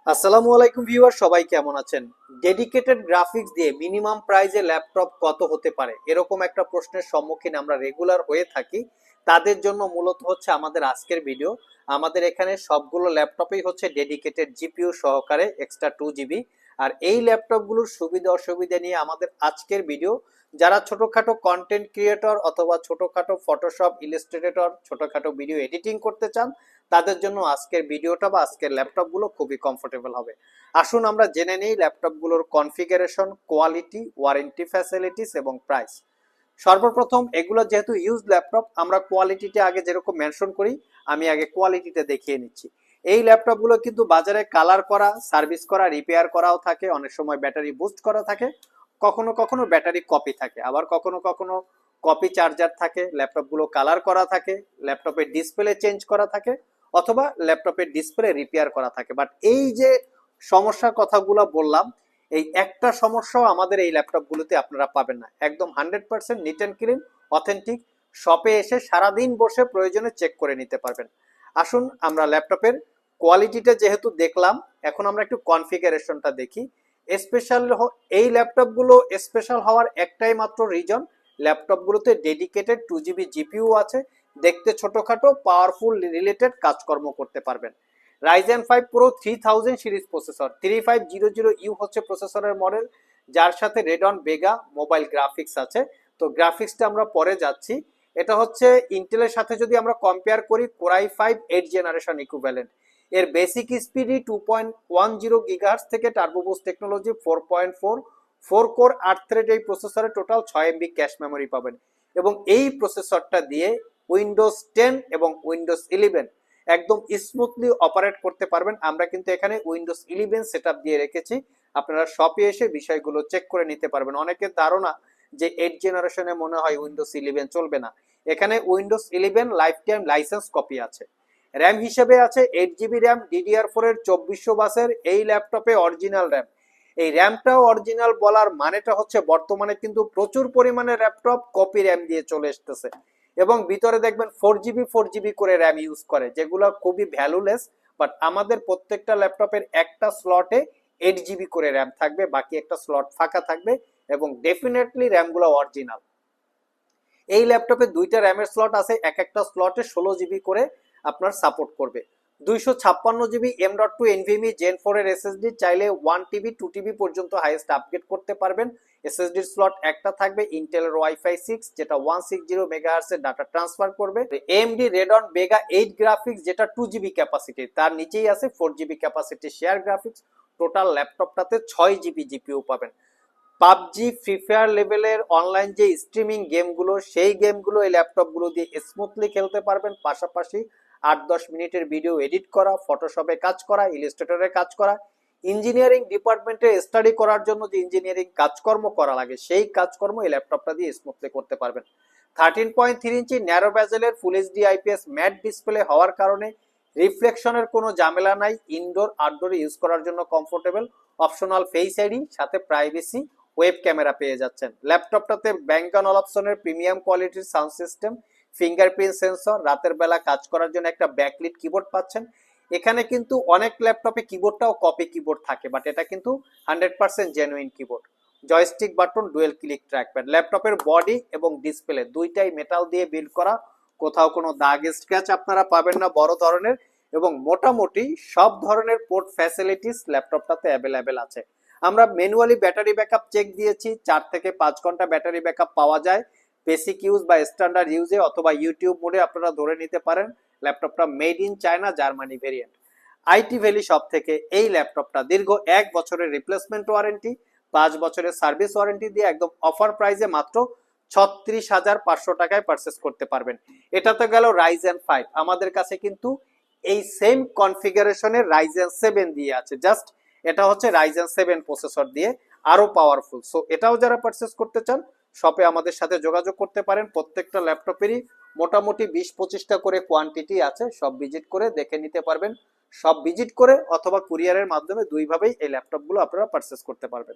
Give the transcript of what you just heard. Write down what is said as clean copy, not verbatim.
আসসালামু আলাইকুম ভিউয়ার, সবাই কেমন আছেন? ডেডিকেটেড গ্রাফিক্স দিয়ে মিনিমাম প্রাইসে ল্যাপটপ কত হতে পারে, এরকম একটা প্রশ্নের সম্মুখীন আমরা রেগুলার হয়ে থাকি। তাদের জন্য মূলত হচ্ছে আমাদের আজকের ভিডিও। আমাদের এখানে সবগুলো ল্যাপটপেই হচ্ছে ডেডিকেটেড জিপিইউ সহকারে এক্সট্রা 2 জিবি। আর এই ল্যাপটপগুলোর সুবিধা অসুবিধা নিয়ে আমাদের আজকের ভিডিও। যারা ছোটখাটো কন্টেন্ট ক্রিয়েটর অথবা ছোটখাটো ফটোশপ ইলাস্ট্রেটর ছোটখাটো ভিডিও এডিটিং করতে চান, তাদের জন্য আজকের ভিডিওটা বা আজকের ল্যাপটপগুলো খুবই কমফোর্টেবল হবে। আসুন আমরা জেনে নিই ল্যাপটপগুলোর কনফিগারেশন, কোয়ালিটি, ওয়ারেন্টি ফ্যাসিলিটিস এবং প্রাইস। সর্বপ্রথম এগুলো যেহেতু ইউজ ল্যাপটপ, আমরা কোয়ালিটিতে আগে যেরকম মেনশন করি, আমি আগে কোয়ালিটিতে দেখিয়ে নিচ্ছি। এই ল্যাপটপগুলো কিন্তু বাজারে কালার করা, সার্ভিস করা, রিপেয়ার করাও থাকে, অনেক সময় ব্যাটারি বুস্ট করা থাকে, কখনো কখনো ব্যাটারি কপি থাকে, আবার কখনো কখনো কপি চার্জার থাকে, ল্যাপটপগুলো কালার করা থাকে, ল্যাপটপের ডিসপ্লে চেঞ্জ করা থাকে, অথবা ল্যাপটপের ডিসপ্লে রিপেয়ার করা থাকে। বাট এই যে সমস্যার কথাগুলো বললাম, এই একটা সমস্যাও আমাদের এই ল্যাপটপগুলোতে আপনারা পাবেন না। একদম 100% নিট অ্যান্ড ক্লিন, অথেন্টিক। শপে এসে সারাদিন বসে প্রয়োজনে চেক করে নিতে পারবেন। আসুন আমরা ল্যাপটপের কোয়ালিটিটা যেহেতু দেখলাম, এখন আমরা একটু কনফিগারেশনটা দেখি। স্পেশাল এই ল্যাপটপগুলো স্পেশাল হওয়ার একটাই মাত্র রিজন, ল্যাপটপগুলোতে ডেডিকেটেড 2 জিবি জিপিইউ আছে। দেখতে ছোটখাটো, পাওয়ারফুল রিলেটেড কাজকর্ম করতে পারবেন। Ryzen 5 pro 3000 series processor, 3500U হচ্ছে প্রসেসরের মডেল, যার সাথে রেডন বেগা মোবাইল গ্রাফিক্স আছে। তো গ্রাফিক্সটা আমরা পরে যাচ্ছি। এটা হচ্ছে ইন্টেলের সাথে যদি আমরা কম্পেয়ার করি, কোরাই 5 8 জেনারেশন ইকুইভ্যালেন্ট। এর বেসিক স্পিডই 2.10 গিগাহার্টজ থেকে turbo boost technology 4.4, 4 core 8 thread এই প্রসেসরে টোটাল 6 MB ক্যাশ মেমোরি পাবেন। এবং এই প্রসেসরটা দিয়ে উইন্ডোজ 10 এবং উইন্ডোজ 11 একদম স্মুথলি অপারেট করতে পারবেন। আমরা কিন্তু এখানে উইন্ডোজ 11 সেটআপ দিয়ে রেখেছি, আপনারা শপে এসে বিষয়গুলো চেক করে নিতে পারবেন। অনেকের ধারণা যে 8 জেনারেশনে মনে হয় উইন্ডোজ 11 চলবে না, এখানে Windows 11 life time licence copy আছে। র্যাম হিসেবে আছে 8 জিবি র্যাম, DDR4 এর 2400 বাসের এই ল্যাপটপে অরিজিনাল র্যাম। এই র্যামটাও অরিজিনাল বলার মানেটা হচ্ছে বর্তমানে কিন্তু প্রচুর পরিমাণে ল্যাপটপ কপি র্যাম দিয়ে চলে আসতেছে, এবং ভিতরে দেখবেন 4 জিবি করে র্যাম ইউজ করে, যেগুলো খুবই ভ্যালুলেস। বাট আমাদের প্রত্যেকটা ল্যাপটপের একটা স্লটে 8 জিবি করে র্যাম থাকবে, বাকি একটা স্লট ফাঁকা থাকবে, এবং ডেফিনেটলি র্যামগুলো অরিজিনাল। এই ল্যাপটপে দুইটা র্যামের স্লট আছে, এক একটা স্লটে 16 জিবি করে আপনার সাপোর্ট করবে। 256 জিবি M.2 NVMe Gen 4 এর এসএসডি, চাইলে 1 TB 2 TB পর্যন্ত হাইয়েস্ট আপগ্রেড করতে পারবেন। এসএসডির স্লট একটা থাকবে ইন্টেলের ওয়াইফাই 6, যেটা 160 মেগাহার্টজ এর ডাটা ট্রান্সফার করবে। AMD Radeon Vega 8 গ্রাফিক্স, যেটা 2 জিবি ক্যাপাসিটি, তার নিচেই আছে 4 GB capacity share graphics. Total ল্যাপটপটাতে 6 GB GPU PUBG. Free, fire ফায়ার লেভেলের অনলাইন যে স্ট্রিমিং গেমগুলো, সেই গেমগুলো এই ল্যাপটপগুলো দিয়ে স্মুথলি খেলতে পারবেন। পাশাপাশি 8-10 মিনিটের ভিডিও এডিট করা, ফটোশপে কাজ করা, ইলাস্ট্রেটরে কাজ করা, ইঞ্জিনিয়ারিং ডিপার্টমেন্টে স্টাডি করার জন্য যে ইঞ্জিনিয়ারিং কাজকর্ম করা লাগে, সেই কাজকর্ম এই ল্যাপটপটা দিয়ে স্মুথলি করতে পারবেন। 13.3 ইঞ্চি ন্যারো ব্যাজেলের full HD IPS matte display হওয়ার কারণে রিফ্লেকশনের কোনো ঝামেলা নাই, ইনডোর আউটডোর ইউজ করার জন্য কমফোর্টেবল। অপশনাল ফেস আইডি, সাথে প্রাইভেসি ওয়েব ক্যামেরা পেয়ে যাচ্ছেন। ল্যাপটপটাতে ব্যাংকন অলপসনের প্রিমিয়াম কোয়ালিটির সাউন্ড সিস্টেম, ফিঙ্গারপ্রিন্ট সেন্সর, রাতের বেলা কাজ করার জন্য একটা ব্যাকলিট কিবোর্ড পাচ্ছেন। এখানে কিন্তু অনেক ল্যাপটপে কিবোর্ডটাও কপি কিবোর্ড থাকে, বাট এটা কিন্তু 100% genuine keyboard. Joystick button, dual click trackpad. ল্যাপটপের বডি এবং ডিসপ্লে দুইটাই মেটাল দিয়ে বিল্ড করা, কোথাও কোনো দাগ স্ক্র্যাচ আপনারা পাবেন না বড় ধরনের, এবং মোটামুটি সব ধরনের পোর্ট ফ্যাসিলিটিস ল্যাপটপটাতে অ্যাভেলেবেল আছে। আমরা ম্যানুয়ালি ব্যাটারি ব্যাকআপ চেক দিয়েছি, 4 থেকে 5 ঘন্টা ব্যাটারি ব্যাকআপ পাওয়া যায়। বেসিক ইউজ বা স্ট্যান্ডার্ড ইউজে অথবা ইউটিউব মোডে আপনারা ধরে নিতে পারেন। ল্যাপটপটা made in China, Germany variant. IT valley shop থেকে এই ল্যাপটপটা দীর্ঘ 1 বছরের রিপ্লেসমেন্ট ওয়ারেন্টি, 5 বছরের সার্ভিস ওয়ারেন্টি দিয়ে একদম অফার প্রাইসে মাত্র 36,500 টাকায় পারচেস করতে পারবেন। এটা তো গেল রাইজেন 5। আমাদের কাছে কিন্তু এই সেম কনফিগারেশনের রাইজেন 7 দিয়ে আছে, জাস্ট এটা হচ্ছে রাইজেন 7 প্রসেসর দিয়ে আরো পাওয়ারফুল। সো এটাও যারা পারচেস করতে চান, শপে আমাদের সাথে যোগাযোগ করতে পারেন। প্রত্যেকটা ল্যাপটপেরই মোটামুটি 20-25টা করে কোয়ান্টিটি আছে, সব ভিজিট করে দেখে নিতে পারবেন। সব ভিজিট করে অথবা কুরিয়ারের মাধ্যমে দুইভাবেই এই ল্যাপটপগুলো আপনারা পারচেস করতে পারবেন।